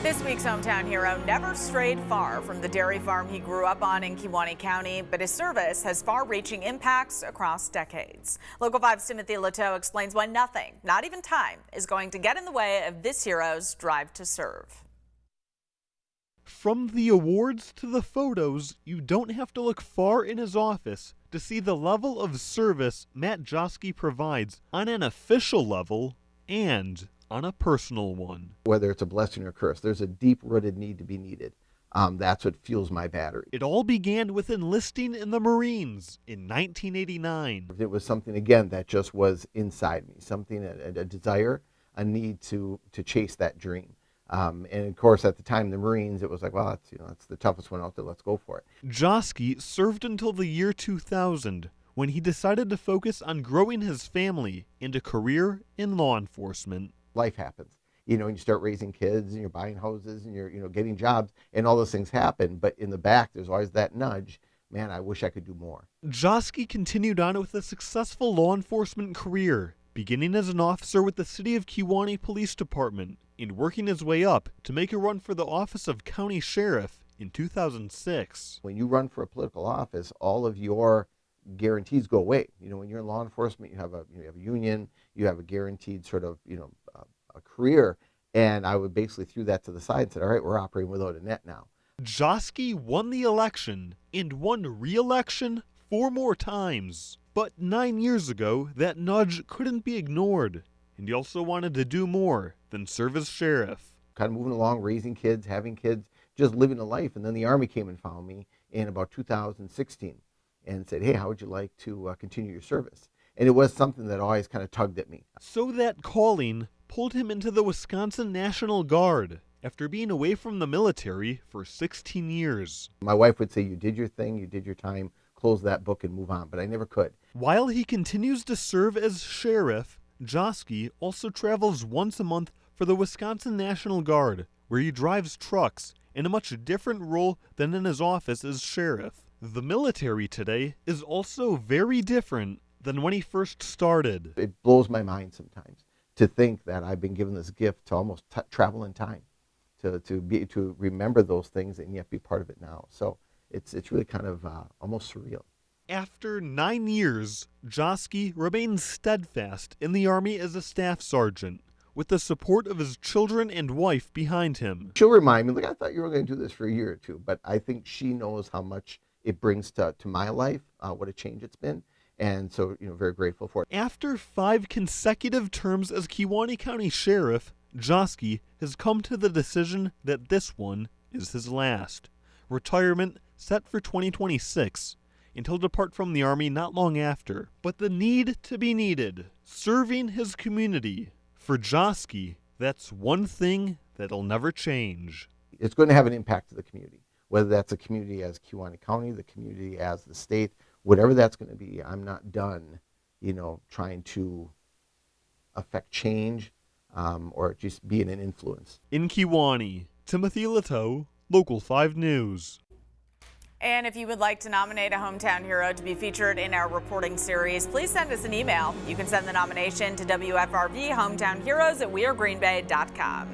This week's hometown hero never strayed far from the dairy farm he grew up on in Kewaunee County, but his service has far-reaching impacts across decades. Local 5's Timothy Latow explains why nothing, not even time, is going to get in the way of this hero's drive to serve. From the awards to the photos, you don't have to look far in his office to see the level of service Matt Joski provides on an official level and on a personal one. Whether it's a blessing or curse, there's a deep-rooted need to be needed. That's what fuels my battery. It all began with enlisting in the Marines in 1989. It was something, again, that just was inside me, something, a desire, a need to chase that dream. And of course, at the time, the Marines, it was like, well, that's the toughest one out there. Let's go for it. Joski served until the year 2000, when he decided to focus on growing his family and a career in law enforcement. Life happens, and you start raising kids, and you're buying houses, and you're, getting jobs, and all those things happen. But in the back, there's always that nudge. Man, I wish I could do more. Joski continued on with a successful law enforcement career, beginning as an officer with the City of Kewaunee Police Department and working his way up to make a run for the office of County Sheriff in 2006. When you run for a political office, all of your guarantees go away. When you're in law enforcement, you have a union, you have a guaranteed sort of a career, and I would basically threw that to the side and said, all right, we're operating without a net now. Joski won the election and won re-election 4 more times. But 9 years ago, that nudge couldn't be ignored, and he also wanted to do more than serve as sheriff. Kind of moving along, raising kids, having kids, just living a life, and then the Army came and found me in about 2016 and said, hey, how would you like to continue your service? And it was something that always kind of tugged at me. So that calling pulled him into the Wisconsin National Guard after being away from the military for 16 years. My wife would say, you did your thing, you did your time, close that book and move on, but I never could. While he continues to serve as sheriff, Joski also travels once a month for the Wisconsin National Guard, where he drives trucks in a much different role than in his office as sheriff. The military today is also very different than when he first started. It blows my mind sometimes to think that I've been given this gift to almost travel in time, to remember those things and yet be part of it now. So it's really kind of almost surreal. After 9 years, Joski remains steadfast in the Army as a staff sergeant, with the support of his children and wife behind him. She'll remind me, I thought you were going to do this for a year or two, but I think she knows how much it brings to my life, what a change it's been. And so, very grateful for it. After 5 consecutive terms as Kewaunee County Sheriff, Joski has come to the decision that this one is his last. Retirement set for 2026, and he'll depart from the Army not long after. But the need to be needed, serving his community, for Joski, that's one thing that'll never change. It's going to have an impact to the community, whether that's a community as Kewaunee County, the community as the state, whatever that's going to be. I'm not done, trying to affect change or just being an influence. In Kewaunee, Timothy Latow, Local 5 News. And if you would like to nominate a hometown hero to be featured in our reporting series, please send us an email. You can send the nomination to WFRV Hometown Heroes at wearegreenbay.com.